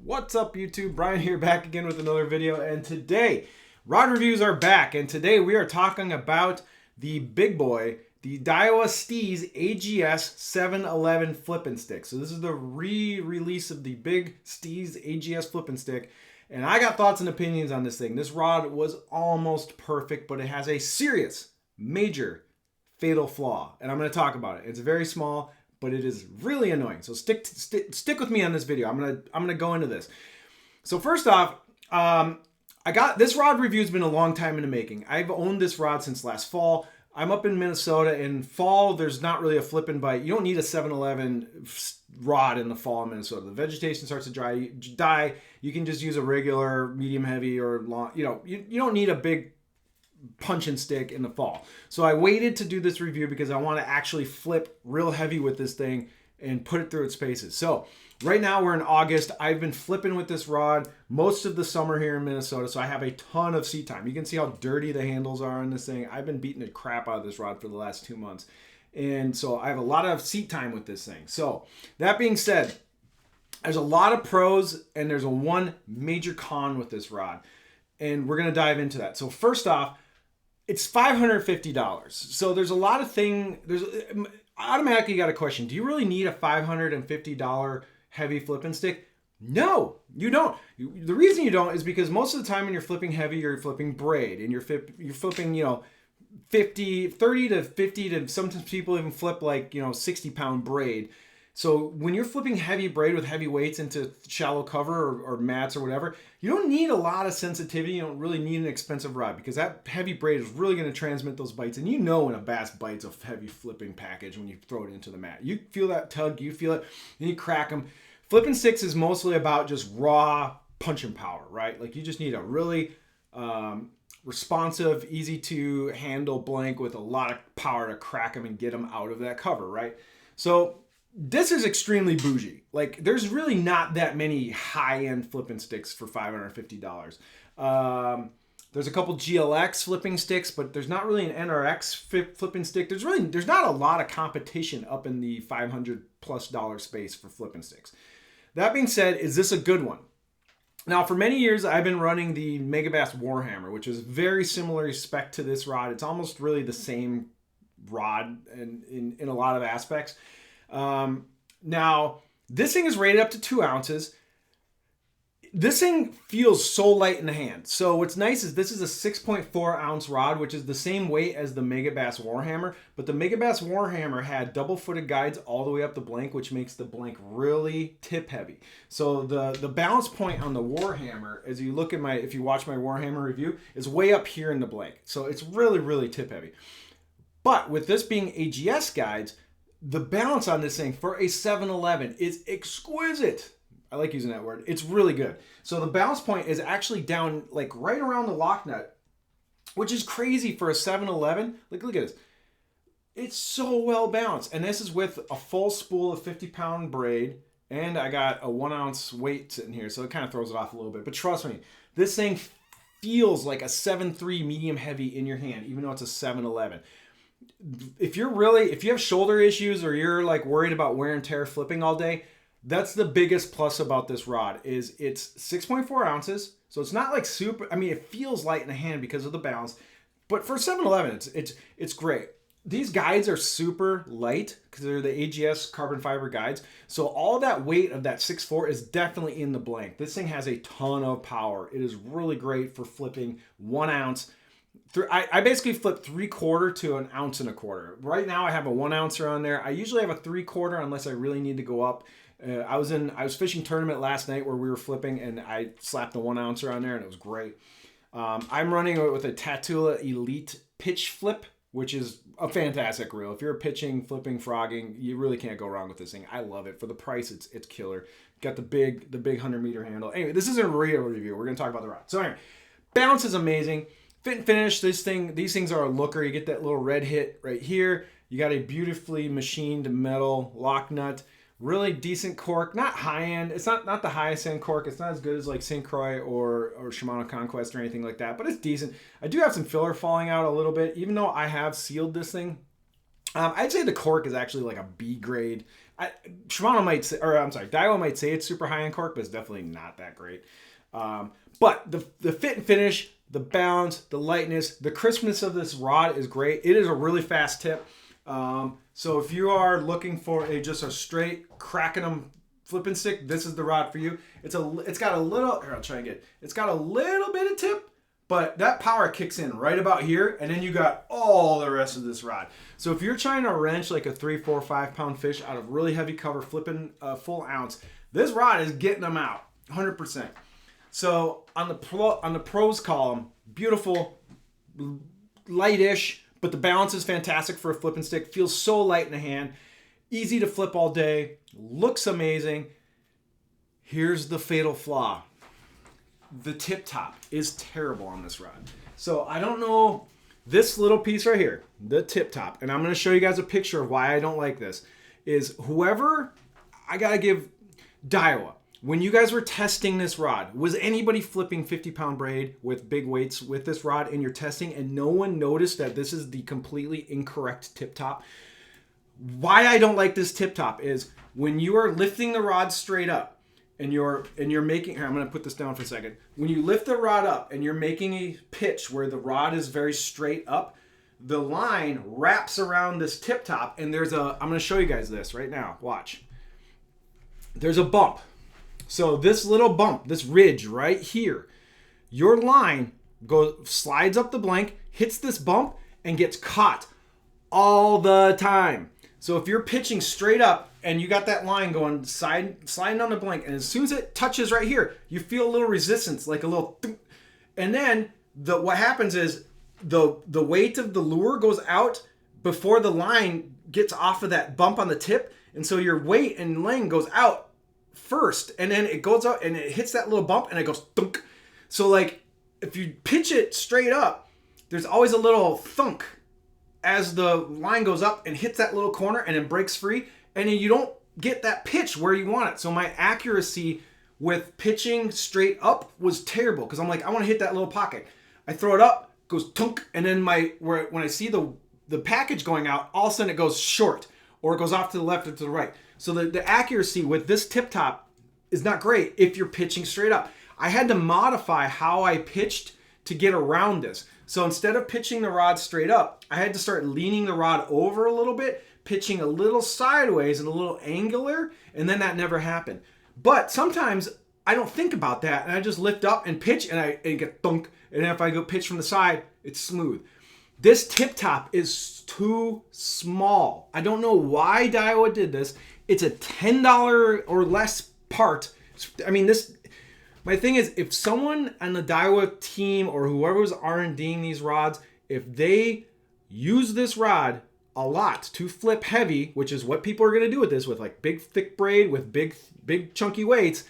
What's up, YouTube? Brian here, back again with another video, and today rod reviews are back, and today we are talking about the big boy, the Daiwa Steez AGS 711 flipping stick. So this is the re-release of the big Steez AGS flipping stick, and I got thoughts and opinions on this thing. This rod was almost perfect, but it has a serious, major, fatal flaw, and I'm going to talk about it. It's very small, but it is really annoying. So stick with me on this video. I'm gonna go into this. So first off, I got this rod review has been a long time in the making. I've owned this rod since last fall. I'm up in Minnesota. In fall, there's not really a flipping bite. You don't need a 711 rod in the fall in Minnesota. The vegetation starts to die. You can just use a regular medium heavy or long. You don't need a big punch and stick in the fall. So I waited to do this review because I want to actually flip real heavy with this thing and put it through its paces. So right now we're in August. I've been flipping with this rod most of the summer here in Minnesota, so I have a ton of seat time. You can see how dirty the handles are on this thing. I've been beating the crap out of this rod for the last 2 months. And so I have a lot of seat time with this thing. So that being said, there's a lot of pros and there's one major con with this rod. And we're going to dive into that. So first off, it's $550. So there's a lot of automatically got a question. Do you really need a $550 heavy flipping stick? No, you don't. The reason you don't is because most of the time when you're flipping heavy, you're flipping braid and you're flipping, 30 to 50 to sometimes people even flip 60-pound braid. So when you're flipping heavy braid with heavy weights into shallow cover or mats or whatever, you don't need a lot of sensitivity. You don't really need an expensive rod because that heavy braid is really going to transmit those bites. And you know when a bass bites a heavy flipping package when you throw it into the mat. You feel that tug, you feel it, and you crack them. Flipping sticks is mostly about just raw punching power, right? Like you just need a really responsive, easy to handle blank with a lot of power to crack them and get them out of that cover, right? So this is extremely bougie. Like there's really not that many high-end flipping sticks for $550. There's a couple GLX flipping sticks, but there's not really an NRX flipping stick. There's not a lot of competition up in the $500+ space for flipping sticks. That being said, is this a good one? Now, for many years, I've been running the Megabass Warhammer, which is very similar spec to this rod. It's almost really the same rod in a lot of aspects. Now, this thing is rated up to 2 ounces. This thing feels so light in the hand. So what's nice is this is a 6.4 ounce rod, which is the same weight as the Megabass Warhammer, but the Megabass Warhammer had double-footed guides all the way up the blank, which makes the blank really tip heavy. So the balance point on the Warhammer, as you look at if you watch my Warhammer review, is way up here in the blank. So it's really, really tip heavy. But with this being AGS guides, the balance on this thing for a 711 is exquisite. I like using that word. It's really good. So the balance point is actually down like right around the lock nut, which is crazy for a 711. Look at this. It's so well balanced. And this is with a full spool of 50-pound braid. And I got a 1 ounce weight sitting here. So it kind of throws it off a little bit. But trust me, this thing feels like a 7.3 medium heavy in your hand, even though it's a 711. If you have shoulder issues or you're like worried about wear and tear flipping all day, that's the biggest plus about this rod is it's 6.4 ounces. So it's not like super, it feels light in the hand because of the balance, but for 711, it's great. These guides are super light because they're the AGS carbon fiber guides. So all that weight of that 6.4 is definitely in the blank. This thing has a ton of power. It is really great for flipping 1 ounce. I basically flip 3/4 to 1 1/4 ounces. Right now I have a 1 ouncer on there. I usually have a 3/4 unless I really need to go up. I was fishing tournament last night where we were flipping and I slapped the 1 ouncer on there and it was great. I'm running it with a Tatula Elite pitch flip, which is a fantastic reel. If you're pitching, flipping, frogging, you really can't go wrong with this thing. I love it. For the price, it's killer. Got the big 100-meter handle. Anyway, this isn't a real review. We're gonna talk about the rod. So anyway, balance is amazing. Fit and finish, these things are a looker. You get that little red hit right here. You got a beautifully machined metal lock nut. Really decent cork, not high end. It's not the highest end cork. It's not as good as like St. Croix or Shimano Conquest or anything like that, but it's decent. I do have some filler falling out a little bit, even though I have sealed this thing. I'd say the cork is actually like a B grade. Shimano might say, or I'm sorry, Daiwa might say it's super high in cork, but it's definitely not that great. But the fit and finish, the balance, the lightness, the crispness of this rod is great. It is a really fast tip. So if you are looking for just a straight cracking them flipping stick, this is the rod for you. It's got a little, here, I'll try and get it. It's got a little bit of tip, but that power kicks in right about here, and then you got all the rest of this rod. So if you're trying to wrench like a 3, 4, 5 pound fish out of really heavy cover, flipping a full ounce, this rod is getting them out 100%. So on the pros column, beautiful, lightish, but the balance is fantastic for a flipping stick. Feels so light in the hand, easy to flip all day, looks amazing. Here's the fatal flaw. The tip top is terrible on this rod. So I don't know, this little piece right here, the tip top, and I'm going to show you guys a picture of why I don't like this, is whoever, I got to give Daiwa, when you guys were testing this rod, was anybody flipping 50-pound braid with big weights with this rod in your testing and no one noticed that this is the completely incorrect tip top? Why I don't like this tip top is when you are lifting the rod straight up and you're making, here, I'm going to put this down for a second. When you lift the rod up and you're making a pitch where the rod is very straight up, the line wraps around this tip top and I'm going to show you guys this right now. Watch. There's a bump. So this little bump, this ridge right here, your line slides up the blank, hits this bump, and gets caught all the time. So if you're pitching straight up and you got that line going sliding on the blank, and as soon as it touches right here, you feel a little resistance, like a little, and then what happens is the weight of the lure goes out before the line gets off of that bump on the tip, and so your weight and length goes out first, and then it goes up and it hits that little bump and it goes thunk. So like if you pitch it straight up, there's always a little thunk as the line goes up and hits that little corner and then breaks free, and then you don't get that pitch where you want it. So my accuracy with pitching straight up was terrible because I'm like, I want to hit that little pocket. I throw it up, goes tunk, and then when I see the package going out, all of a sudden it goes short or it goes off to the left or to the right. So the accuracy with this tip top is not great if you're pitching straight up. I had to modify how I pitched to get around this. So instead of pitching the rod straight up, I had to start leaning the rod over a little bit, pitching a little sideways and a little angular, and then that never happened. But sometimes I don't think about that, and I just lift up and pitch, and I get thunk, and then if I go pitch from the side, it's smooth. This tip top is too small. I don't know why Daiwa did this. It's a $10 or less part. I mean, my thing is, if someone on the Daiwa team or whoever was R&Ding these rods, if they use this rod a lot to flip heavy, which is what people are going to do with this, with like big thick braid with big chunky weights,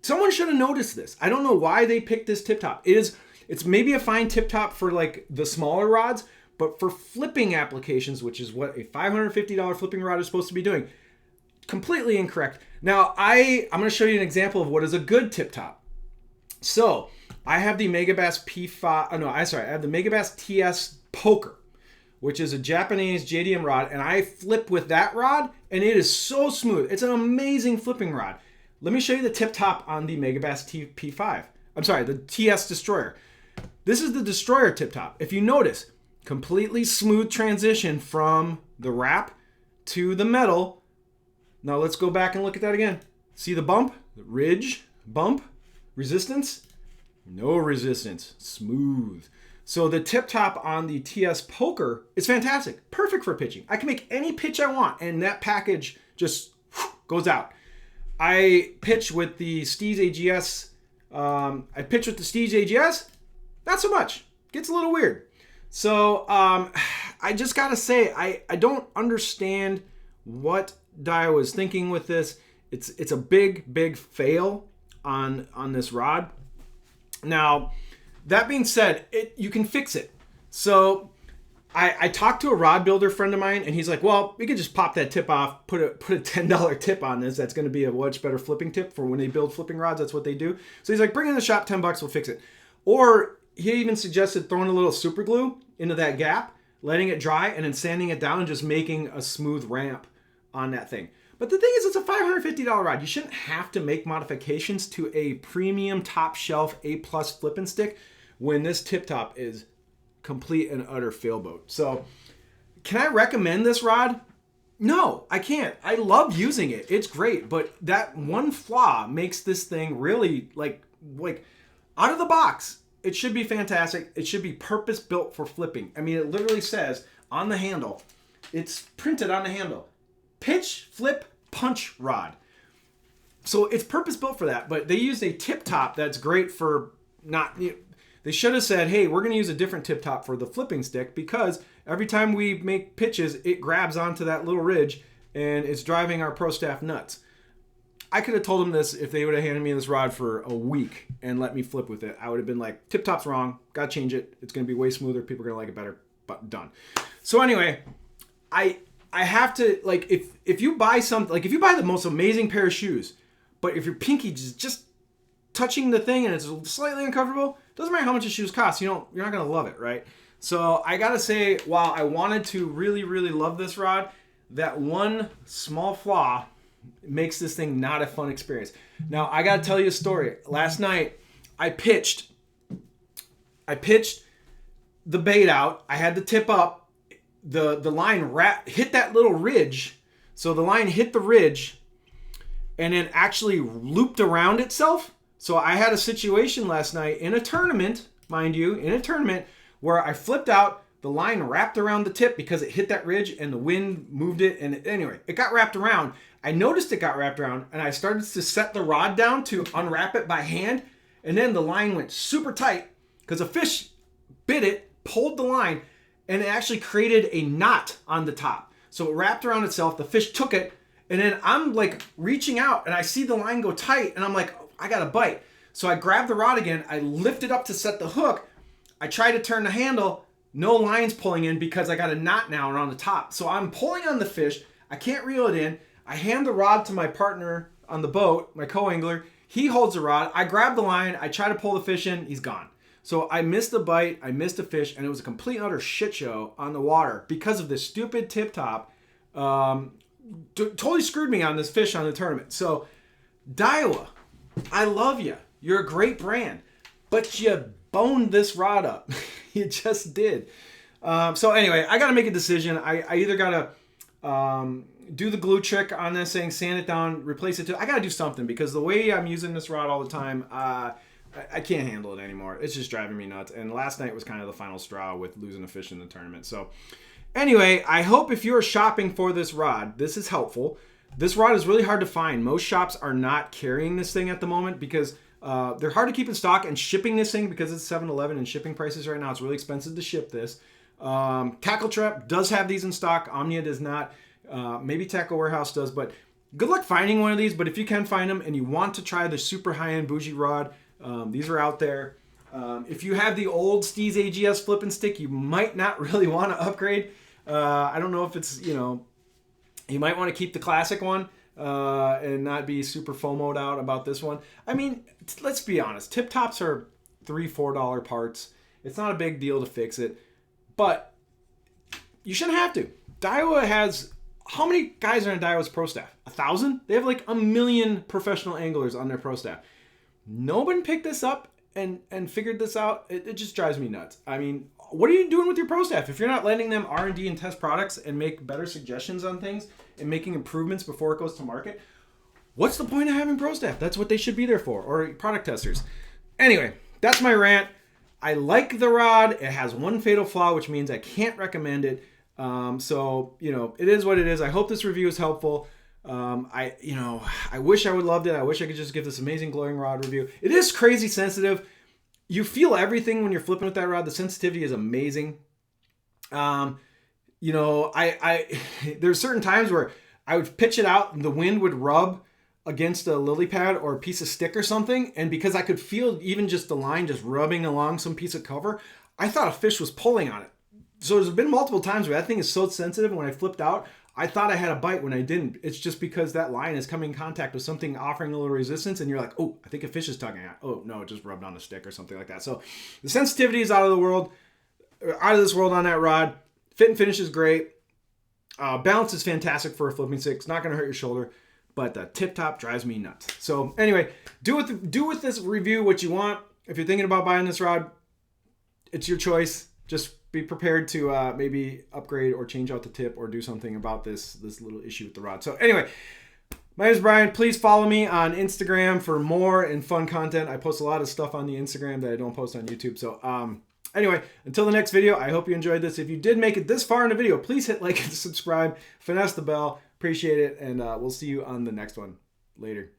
someone should have noticed this. I don't know why they picked this tip top. It's maybe a fine tip top for like the smaller rods, but for flipping applications, which is what a $550 flipping rod is supposed to be doing, completely incorrect. Now, I'm going to show you an example of what is a good tip top. So, I have the Megabass I have the Megabass TS Poker, which is a Japanese JDM rod, and I flip with that rod, and it is so smooth. It's an amazing flipping rod. Let me show you the tip top on the Megabass P5. I'm sorry, the TS Destroyer. This is the Destroyer tip top. If you notice, completely smooth transition from the wrap to the metal. Now let's go back and look at that again. See the bump, the ridge, bump, resistance? No resistance, smooth. So the tip top on the TS Poker is fantastic, perfect for pitching. I can make any pitch I want and that package just goes out. I pitch with the Steez AGS. Steez AGS, not so much. Gets a little weird. So I just gotta say, I don't understand what Daiwa is thinking with this. It's a big fail on this rod. Now, that being said, you can fix it. So I talked to a rod builder friend of mine, and he's like, well, we could just pop that tip off, put a $10 tip on this. That's going to be a much better flipping tip for when they build flipping rods. That's what they do. So he's like, bring it in the shop, $10, we'll fix it. Or he even suggested throwing a little super glue into that gap. letting it dry, and then sanding it down and just making a smooth ramp on that thing. But the thing is, it's a $550 rod. You shouldn't have to make modifications to a premium top shelf A+ flipping stick when this tip top is complete and utter failboat. So can I recommend this rod? No, I can't. I love using it. It's great, but that one flaw makes this thing really like out of the box. It should be fantastic. It should be purpose built for flipping. I mean, it literally says on the handle, it's printed on the handle, pitch, flip, punch rod. So it's purpose built for that, but they used a tip top that's great for not, they should have said, hey, we're going to use a different tip top for the flipping stick because every time we make pitches, it grabs onto that little ridge and it's driving our pro staff nuts. I could have told them this if they would have handed me this rod for a week and let me flip with it. I would have been like, tip top's wrong, gotta change it. It's gonna be way smoother. People are gonna like it better, but done. So anyway, I have to, like, if you buy something, like if you buy the most amazing pair of shoes, but if your pinky is just touching the thing and it's slightly uncomfortable, doesn't matter how much the shoes cost, you're not gonna love it, right? So I gotta say, while I wanted to really, really love this rod, that one small flaw makes this thing not a fun experience. Now, I gotta tell you a story. Last night, I pitched the bait out. I had the tip up. The line hit that little ridge. So the line hit the ridge and then actually looped around itself. So I had a situation last night in a tournament, mind you, where I flipped out. The line wrapped around the tip because it hit that ridge and the wind moved it. And anyway, it got wrapped around. I noticed it got wrapped around and I started to set the rod down to unwrap it by hand. And then the line went super tight because a fish bit it, pulled the line, and it actually created a knot on the top. So it wrapped around itself. The fish took it. And then I'm like reaching out and I see the line go tight and I'm like, oh, I got to bite. So I grab the rod again. I lift it up to set the hook. I try to turn the handle. No line's pulling in because I got a knot now around the top. So I'm pulling on the fish. I can't reel it in. I hand the rod to my partner on the boat, my co-angler. He holds the rod. I grab the line. I try to pull the fish in. He's gone. So I missed the bite. I missed a fish. And it was a complete and utter shit show on the water because of this stupid tip top. Totally screwed me on this fish on the tournament. So Daiwa, I love you. You're a great brand. But you boned this rod up. You just did. So anyway, I got to make a decision. I either got to do the glue trick on this thing, sand it down, replace it. I got to do something because the way I'm using this rod all the time, I can't handle it anymore. It's just driving me nuts. And last night was kind of the final straw with losing a fish in the tournament. So anyway, I hope if you're shopping for this rod, this is helpful. This rod is really hard to find. Most shops are not carrying this thing at the moment because they're hard to keep in stock, and shipping this thing because it's 7-Eleven and shipping prices right now, it's really expensive to ship this. Tackle Trap does have these in stock. Omnia does not. Maybe Tackle Warehouse does, but good luck finding one of these. But if you can find them and you want to try the super high-end bougie rod, these are out there. If you have the old Steez AGS flip and stick, you might not really want to upgrade. I don't know if it's, you might want to keep the classic one. And not be super FOMO'd out about this one. I mean, let's be honest. Tip tops are $3-4 parts. It's not a big deal to fix it, but you shouldn't have to. Daiwa has, how many guys are in Daiwa's pro staff? 1,000? They have like 1 million professional anglers on their pro staff. No one picked this up and figured this out. It just drives me nuts. I mean, what are you doing with your pro staff? If you're not letting them R&D and test products and make better suggestions on things and making improvements before it goes to market, what's the point of having pro staff? That's what they should be there for, or product testers. Anyway, that's my rant. I like the rod. It has one fatal flaw, which means I can't recommend it. So, it is what it is. I hope this review is helpful. I wish I would loved it. I wish I could just give this amazing glowing rod review. It is crazy sensitive. You feel everything when you're flipping with that rod. The sensitivity is amazing. There's certain times where I would pitch it out and the wind would rub against a lily pad or a piece of stick or something. And because I could feel even just the line just rubbing along some piece of cover, I thought a fish was pulling on it. So there's been multiple times where that thing is so sensitive. When I flipped out, I thought I had a bite when I didn't. It's just because that line is coming in contact with something offering a little resistance, and you're like, oh, I think a fish is tugging at. Oh, no, it just rubbed on a stick or something like that. So the sensitivity is out of this world on that rod. Fit and finish is great. Balance is fantastic for a flipping stick. It's not going to hurt your shoulder, but the tip top drives me nuts. So anyway, do with this review what you want. If you're thinking about buying this rod, it's your choice. Just be prepared to maybe upgrade or change out the tip or do something about this little issue with the rod. So anyway, my name is Brian. Please follow me on Instagram for more and fun content. I post a lot of stuff on the Instagram that I don't post on YouTube. So anyway, until the next video, I hope you enjoyed this. If you did make it this far in the video, please hit like and subscribe. Finesse the bell. Appreciate it. And we'll see you on the next one. Later.